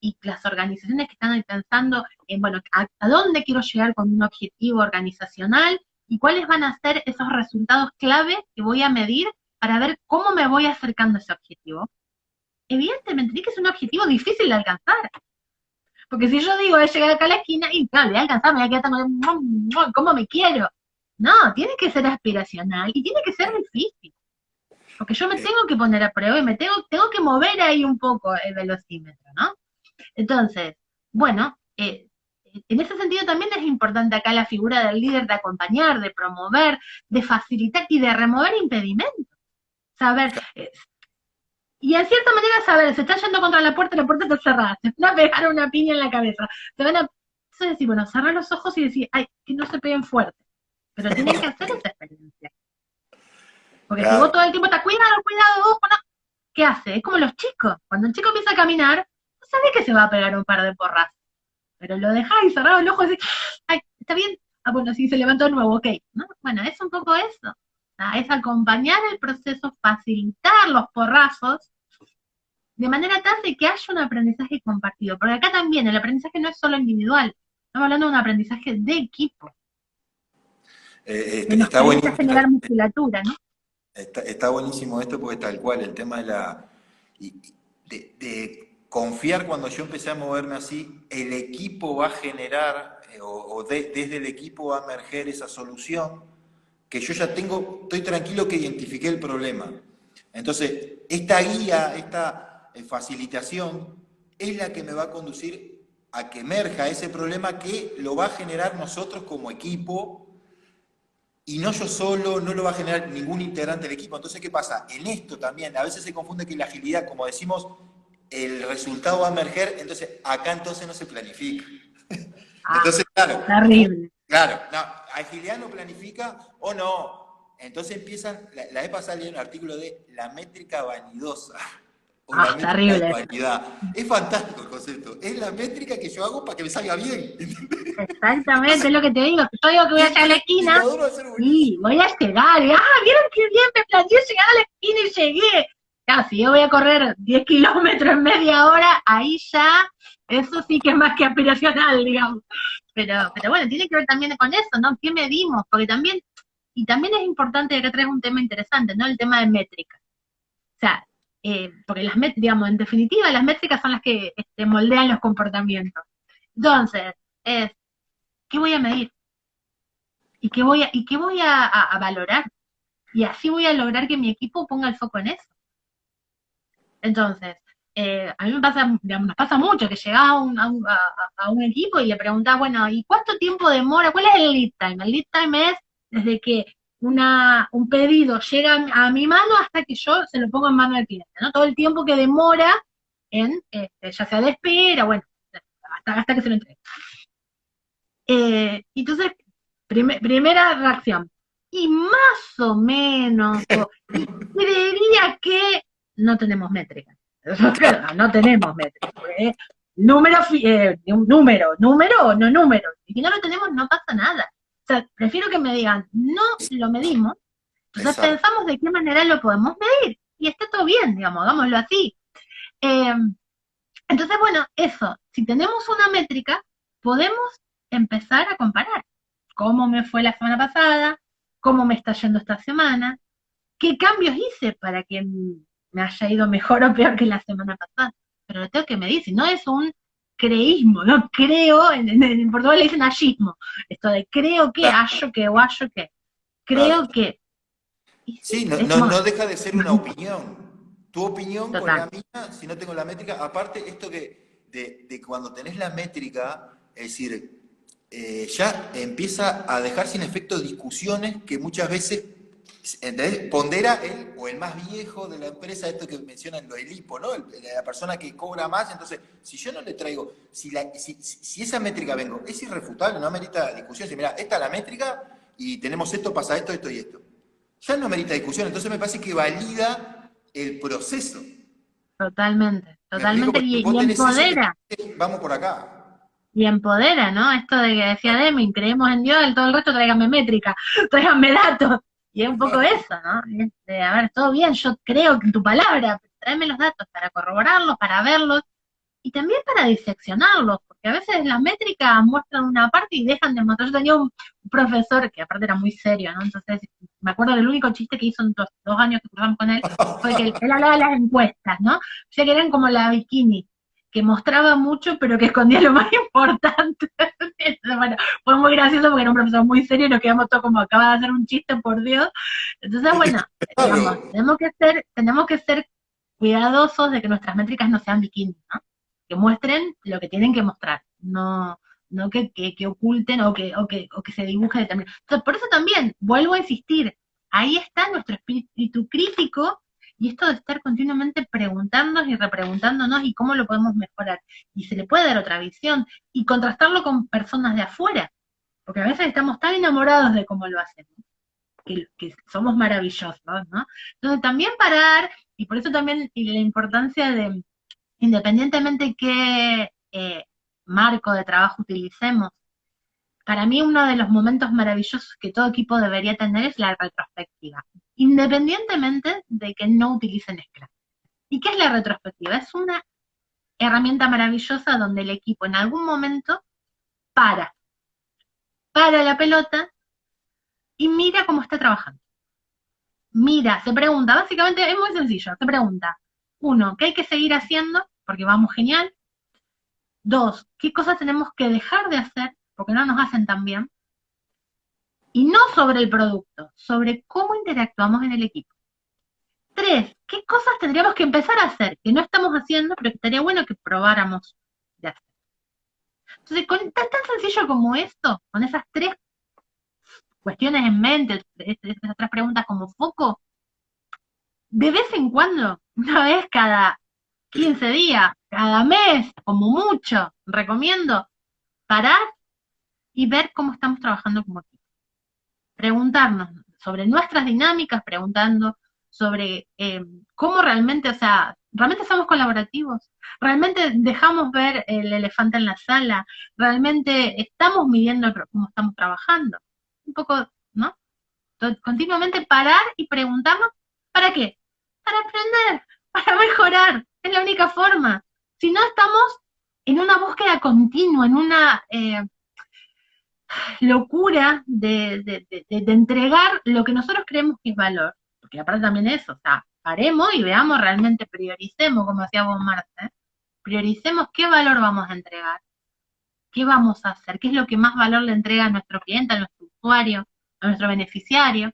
y las organizaciones que están ahí pensando en, bueno, a dónde quiero llegar con un objetivo organizacional y cuáles van a ser esos resultados clave que voy a medir para ver cómo me voy acercando a ese objetivo. Evidentemente, tiene que ser un objetivo difícil de alcanzar. Porque si yo digo, voy a llegar acá a la esquina y claro, voy a alcanzar, me voy a quedar tan, ¿cómo me quiero? No, tiene que ser aspiracional y tiene que ser difícil. Porque yo me tengo que poner a prueba y tengo que mover ahí un poco el velocímetro, ¿no? Entonces, bueno, en ese sentido también es importante acá la figura del líder de acompañar, de promover, de facilitar y de remover impedimentos. Saber, y en cierta manera saber, se está yendo contra la puerta está cerrada, se van a pegar una piña en la cabeza, se van a... Eso decir, bueno, cerrar los ojos y decir, ay, que no se peguen fuerte, pero tienen que hacer esa experiencia. Porque si vos Claro. todo el tiempo estás, cuidado, cuidado, ojo, no, ¿qué hace? Es como los chicos, cuando el chico empieza a caminar, no sabe que se va a pegar un par de porras, pero lo dejáis cerrado el ojo y decís, ay, ¿está bien? Ah, bueno, sí, se levantó de nuevo, ok, ¿no? Bueno, es un poco eso, es acompañar el proceso, facilitar los porrazos, de manera tal de que haya un aprendizaje compartido, porque acá también el aprendizaje no es solo individual, estamos hablando de un aprendizaje de equipo, que nos Está permite buenísimo, generar musculatura, ¿no? está buenísimo esto porque tal cual, el tema de de confiar cuando yo empecé a moverme así, el equipo va a generar, desde el equipo va a emerger esa solución, que yo ya estoy tranquilo que identifiqué el problema. Entonces, esta guía, esta facilitación, es la que me va a conducir a que emerja ese problema que lo va a generar nosotros como equipo, y no yo solo, no lo va a generar ningún integrante del equipo. Entonces, ¿qué pasa? En esto también, a veces se confunde que la agilidad, como decimos, el resultado va a emerger, entonces acá entonces no se planifica. Ah, Entonces, claro, terrible. claro, no, agilidad no planifica o no. Entonces empiezan, la vez pasada leí un artículo de la métrica vanidosa o la Ah, métrica de terrible. vanidad. Es fantástico el concepto. Es la métrica que yo hago para que me salga bien. Exactamente, es Entonces, lo que te digo. Yo digo que voy a llegar a siempre la el esquina indicador va a ser y buenísimo. voy a llegar. Y, ¿vieron qué bien me planteé llegar a la esquina y llegué? Claro, si yo voy a correr 10 kilómetros en media hora, ahí ya, eso sí que es más que aspiracional, digamos. Pero bueno, tiene que ver también con eso, ¿no? ¿Qué medimos? Porque también, y también es importante, que acá traes un tema interesante, ¿no? El tema de métricas. O sea, porque las métricas, digamos, en definitiva, las métricas son las que moldean los comportamientos. Entonces, es, ¿qué voy a medir? ¿Y qué voy a valorar? Y así voy a lograr que mi equipo ponga el foco en eso. Entonces, a mí me pasa, digamos, nos pasa mucho que llegás a un equipo y le preguntás, bueno, ¿y cuánto tiempo demora? ¿Cuál es el lead time? El lead time es desde que un pedido llega a mi mano hasta que yo se lo pongo en mano del cliente, ¿no? Todo el tiempo que demora en, ya sea de espera, bueno, hasta que se lo entregue. Entonces, primera reacción. Y más o menos, y creería que no tenemos métrica. No tenemos métrica. Porque número o no número. Y si no lo tenemos, no pasa nada. O sea, prefiero que me digan, no lo medimos, entonces Exacto. pensamos de qué manera lo podemos medir. Y está todo bien, digamos, hagámoslo así. Eh, entonces, bueno, eso, si tenemos una métrica, podemos empezar a comparar cómo me fue la semana pasada, cómo me está yendo esta semana, qué cambios hice para que me haya ido mejor o peor que la semana pasada. Pero lo tengo que medir, si no es un creísmo, no creo, en Portugal le dicen hallismo, esto de creo que, Claro, hallo que o hallo que, claro. creo que, y sí, Sí, no, es no, como, no deja de ser una opinión. Tu opinión con total, la mía, si no tengo la métrica, aparte esto que de cuando tenés la métrica, es decir, ya empieza a dejar sin efecto discusiones que muchas veces, ¿entendés? Pondera el o el más viejo de la empresa, esto que mencionan lo del hipo, ¿no? La persona que cobra más, entonces, si yo no le traigo, si esa métrica vengo, es irrefutable, no amerita discusión, si mira, esta es la métrica y tenemos esto, pasa esto, esto y esto, ya no merita discusión, entonces me parece que valida el proceso. totalmente, ¿Me explico? totalmente, Porque y, vos y tenés eso que empodera. vamos por acá. Y empodera, ¿no? Esto de que decía Deming, creemos en Dios, el todo el resto tráiganme métrica, tráiganme datos. Y es un poco eso, ¿no? A ver, todo bien, yo creo en tu palabra, pero tráeme los datos para corroborarlos, para verlos y también para diseccionarlos, porque a veces las métricas muestran una parte y dejan de mostrar. Yo tenía un profesor que aparte era muy serio, ¿no? Entonces, me acuerdo del único chiste que hizo en 2 años que cruzamos con él, fue que él hablaba de las encuestas, ¿no? O sea que eran como la bikini, que mostraba mucho, pero que escondía lo más importante. Entonces, bueno, fue muy gracioso porque era un profesor muy serio y nos quedamos todos como, acaba de hacer un chiste, por Dios. Entonces, bueno, digamos, Claro. tenemos que ser cuidadosos de que nuestras métricas no sean bikinis, ¿no? Que muestren lo que tienen que mostrar, no que oculten o que se dibuje determinado. Entonces, por eso también, vuelvo a insistir, ahí está nuestro espíritu crítico y esto de estar continuamente preguntándonos y repreguntándonos y cómo lo podemos mejorar. Y se le puede dar otra visión y contrastarlo con personas de afuera, porque a veces estamos tan enamorados de cómo lo hacemos, que somos maravillosos, ¿no? Entonces también parar, y por eso también y la importancia de, independientemente qué marco de trabajo utilicemos, para mí uno de los momentos maravillosos que todo equipo debería tener es la retrospectiva, independientemente de que no utilicen Scrum. ¿Y qué es la retrospectiva? Es una herramienta maravillosa donde el equipo en algún momento para, para la pelota y mira cómo está trabajando. Mira, se pregunta, básicamente es muy sencillo, se pregunta, uno, ¿qué hay que seguir haciendo? Porque vamos genial. Dos, ¿qué cosas tenemos que dejar de hacer? porque no nos hacen tan bien, y no sobre el producto, sobre cómo interactuamos en el equipo. 3, ¿qué cosas tendríamos que empezar a hacer que no estamos haciendo, pero que estaría bueno que probáramos de hacer? Entonces, tan sencillo como esto, con esas 3 cuestiones en mente, esas 3 preguntas como foco, de vez en cuando, una vez cada 15 días, cada mes, como mucho, recomiendo parar y ver cómo estamos trabajando como equipo. Preguntarnos sobre nuestras dinámicas, preguntando sobre cómo realmente, o sea, realmente somos colaborativos, realmente dejamos ver el elefante en la sala, realmente estamos midiendo cómo estamos trabajando. Un poco, ¿no? Continuamente parar y preguntarnos, ¿para qué? Para aprender, para mejorar, es la única forma. Si no, estamos en una búsqueda continua, en una locura de entregar lo que nosotros creemos que es valor. Porque aparte también eso, o sea, paremos y veamos realmente, prioricemos, como decía vos, Marce, prioricemos qué valor vamos a entregar, qué vamos a hacer, qué es lo que más valor le entrega a nuestro cliente, a nuestro usuario, a nuestro beneficiario.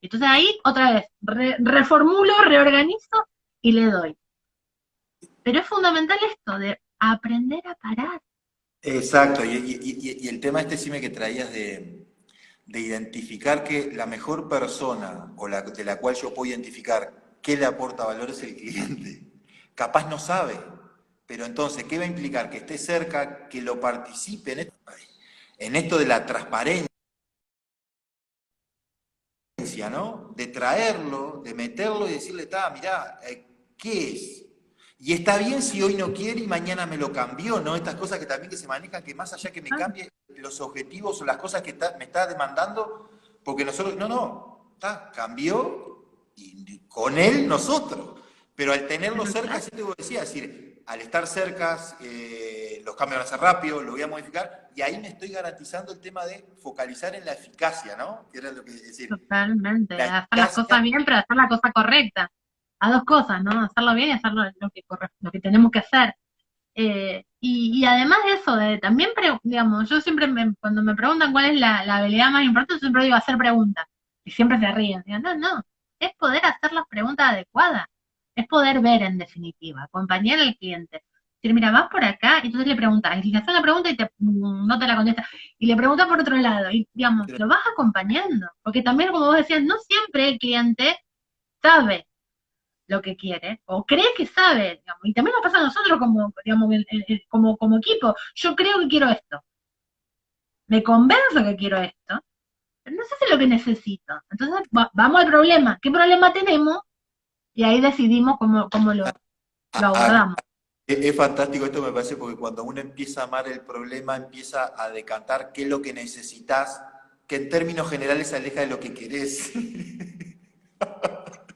Entonces ahí, otra vez, reformulo, reorganizo y le doy. Pero es fundamental esto de aprender a parar. Exacto, y el tema este sí me que traías de identificar que la mejor persona o de la cual yo puedo identificar qué le aporta valor es el cliente. Capaz no sabe, pero entonces, ¿qué va a implicar? Que esté cerca, que lo participe en esto de la transparencia, ¿no? De traerlo, de meterlo y decirle, mirá, ¿qué es? Y está bien si hoy no quiere y mañana me lo cambió, ¿no? Estas cosas que también que se manejan, que más allá que me cambie los objetivos o las cosas que me está demandando, porque nosotros, no, cambió y con él nosotros. Pero al tenerlo cerca, así te decía, es decir, al estar cerca, los cambios van a ser rápidos, lo voy a modificar, y ahí me estoy garantizando el tema de focalizar en la eficacia, ¿no? Que era lo que decir. Totalmente, La hacer las cosas eficacia. bien, pero hacer la cosa correcta. A 2 cosas, ¿no? Hacerlo bien y hacerlo lo que tenemos que hacer. Y además de eso, también, digamos, yo siempre, cuando me preguntan cuál es la habilidad más importante, yo siempre digo hacer preguntas. Y siempre se ríen. Digo, no, es poder hacer las preguntas adecuadas. Es poder ver, en definitiva, acompañar al cliente. Decir, mira, vas por acá, y entonces le preguntas, y le haces la pregunta y no te la contesta, y le preguntas por otro lado, y digamos, lo vas acompañando. Porque también, como vos decías, no siempre el cliente sabe lo que quiere, o cree que sabe, digamos, y también nos pasa a nosotros como, digamos, como equipo, yo creo que quiero esto, me convenzo que quiero esto, pero no sé si es lo que necesito. Entonces, vamos al problema, ¿qué problema tenemos? Y ahí decidimos cómo lo abordamos. Es fantástico esto, me parece, porque cuando uno empieza a amar el problema, empieza a decantar qué es lo que necesitas, que en términos generales se aleja de lo que querés.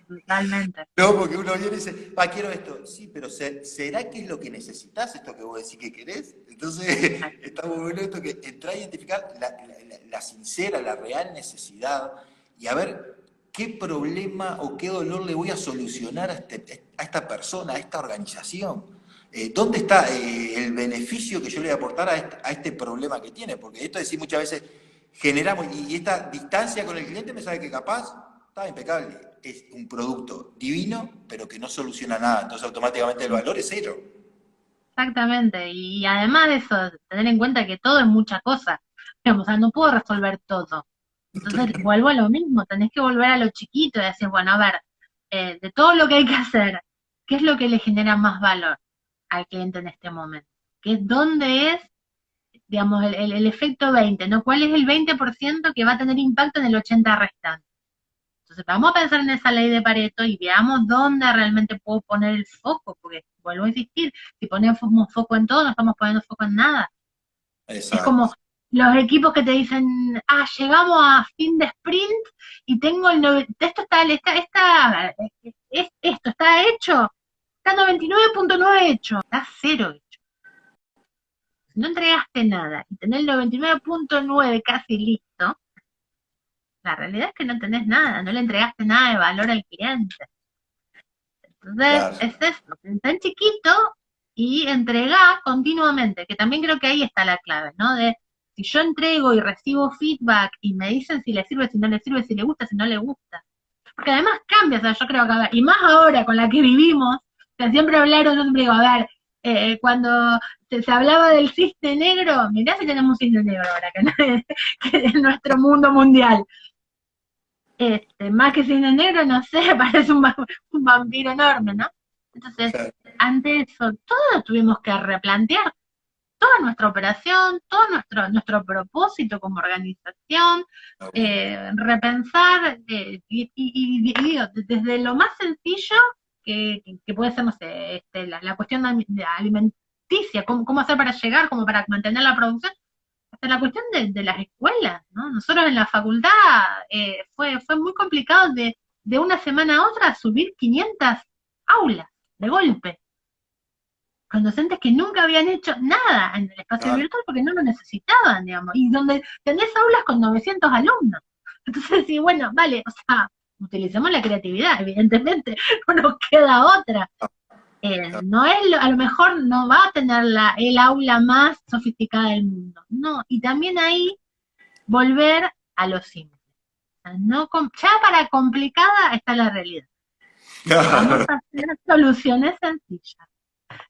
Totalmente. No, porque uno viene y dice, quiero esto. Sí, pero ¿será que es lo que necesitas, esto que vos decís que querés? Entonces, está muy bueno esto que entrar a identificar la sincera, la real necesidad y a ver qué problema o qué dolor le voy a solucionar a esta persona, a esta organización. ¿Dónde está el beneficio que yo le voy a aportar a este problema que tiene? Porque esto es decir, muchas veces generamos, y esta distancia con el cliente me sabe que capaz está impecable, es un producto divino, pero que no soluciona nada, entonces automáticamente el valor es cero. Exactamente, y además de eso, tener en cuenta que todo es mucha cosa, digamos, o sea, no puedo resolver todo. Entonces, vuelvo a lo mismo, tenés que volver a lo chiquito y decir, bueno, a ver, de todo lo que hay que hacer, ¿qué es lo que le genera más valor al cliente en este momento? ¿Qué es dónde es, digamos, el efecto 20, ¿no? ¿Cuál es el 20% que va a tener impacto en el 80 restante? Entonces, vamos a pensar en esa ley de Pareto y veamos dónde realmente puedo poner el foco, porque vuelvo a insistir, si ponemos foco en todo, no estamos poniendo foco en nada. Es como Exacto. los equipos que te dicen, llegamos a fin de sprint y tengo esto está hecho, está 99.9 hecho, está cero hecho. Si no entregaste nada y tenés el 99.9 casi listo, la realidad es que no tenés nada, no le entregaste nada de valor al cliente. Entonces, Claro. es eso, pensá en chiquito y entregá continuamente, que también creo que ahí está la clave, ¿no? De si yo entrego y recibo feedback y me dicen si le sirve, si no le sirve, si le gusta, si no le gusta. Porque además cambia, o sea, yo creo que, a ver, y más ahora con la que vivimos, o sea, siempre hablaron, yo siempre digo, a ver, cuando se hablaba del cisne negro, mirá si tenemos un cisne negro ahora, que, que en nuestro mundo mundial. Más que cisne negro, no sé, parece un vampiro enorme, ¿no? Entonces, Claro. ante eso, todos tuvimos que replantear toda nuestra operación, todo nuestro propósito como organización, repensar, y digo, desde lo más sencillo, que puede ser, no sé, la cuestión de alimenticia, cómo hacer para llegar, como para mantener la producción, hasta la cuestión de las escuelas, ¿no? Nosotros en la facultad fue muy complicado de una semana a otra subir 500 aulas de golpe, con docentes que nunca habían hecho nada en el espacio Claro. virtual porque no lo necesitaban, digamos, y donde tenés aulas con 900 alumnos. Entonces, sí, bueno, vale, o sea, utilicemos la creatividad, evidentemente, no nos queda otra. No es a lo mejor no va a tener el aula más sofisticada del mundo, no, y también ahí volver a lo simple. O sea, no, ya para complicada está la realidad. Vamos Claro. a hacer soluciones sencillas.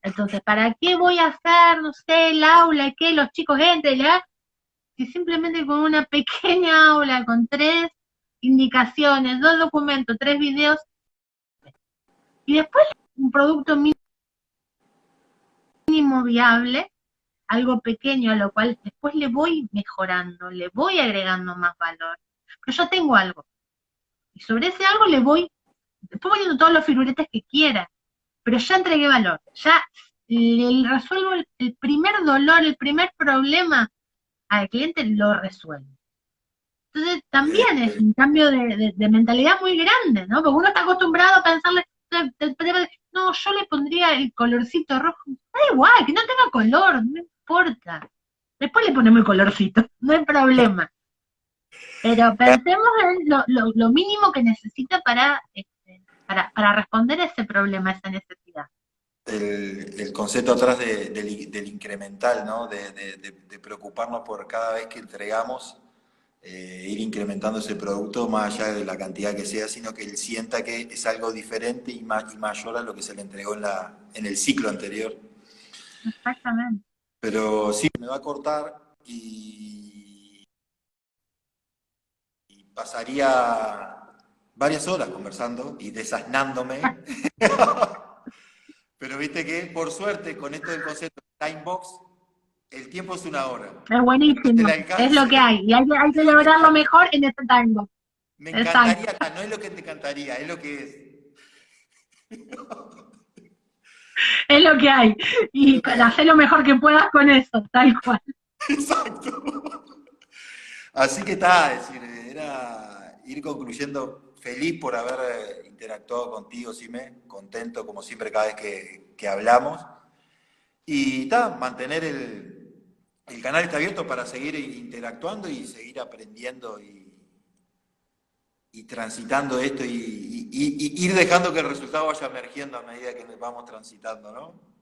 Entonces, ¿para qué voy a hacer, no sé, el aula y que los chicos entren? Si simplemente con una pequeña aula, con 3 indicaciones, 2 documentos, 3 videos, y después un producto mínimo viable, algo pequeño a lo cual después le voy mejorando, le voy agregando más valor. Pero yo tengo algo, y sobre ese algo le voy, después poniendo todos los firuletes que quiera, pero ya entregué valor, ya le resuelvo el primer dolor, el primer problema al cliente, lo resuelve. Entonces también es un cambio de mentalidad muy grande, ¿no? Porque uno está acostumbrado a pensarle, no, yo le pondría el colorcito rojo, da igual, que no tenga color, no importa. Después le ponemos el colorcito, no hay problema. Pero pensemos en lo mínimo que necesita para responder a ese problema, a esa necesidad. El concepto atrás del incremental, ¿no? De preocuparnos por cada vez que entregamos, ir incrementando ese producto más allá de la cantidad que sea, sino que él sienta que es algo diferente y mayor a lo que se le entregó en el ciclo anterior. Exactamente. Pero sí, me va a cortar y pasaría varias horas conversando y desasnándome. Pero viste que, por suerte, con esto del concepto de time box, el tiempo es una hora. Es Depende del buenísimo, es lo que alcance. hay, y hay que lograrlo mejor en este time. Me Exacto, encantaría, no es lo que te encantaría, es lo que es. es lo que hay. Es Y lo que hay. hacer lo mejor que puedas con eso, tal cual. Exacto. Así que está, es decir, era ir concluyendo feliz por haber interactuado contigo, Sime, contento como siempre cada vez que hablamos. Y está, mantener el canal está abierto para seguir interactuando y seguir aprendiendo y transitando esto y ir dejando que el resultado vaya emergiendo a medida que vamos transitando, ¿no?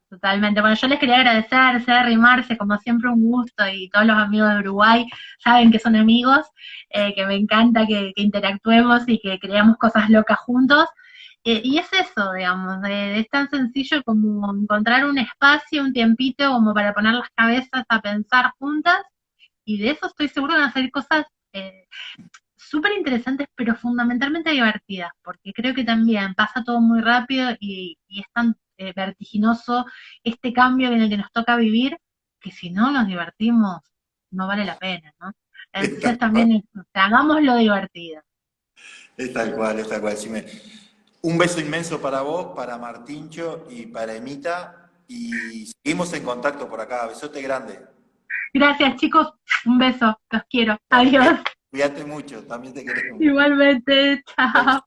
Totalmente. Bueno, yo les quería agradecer, Serri, Marce, como siempre un gusto, y todos los amigos de Uruguay saben que son amigos, que me encanta que interactuemos y que creamos cosas locas juntos. Y es eso, digamos, es tan sencillo como encontrar un espacio, un tiempito como para poner las cabezas a pensar juntas, y de eso estoy seguro que van a salir cosas súper interesantes, pero fundamentalmente divertidas, porque creo que también pasa todo muy rápido y es tan vertiginoso este cambio en el que nos toca vivir, que si no nos divertimos, no vale la pena, ¿no? Es Entonces tal cual, también hagámoslo divertido. es tal cual, es tal cual. Sime. Un beso inmenso para vos, para Martincho y para Emita. Y seguimos en contacto por acá. Besote grande. Gracias, chicos. Un beso. Los quiero. Dale, Adiós. cuídate mucho. También te queremos. Igualmente. Chau, Chao.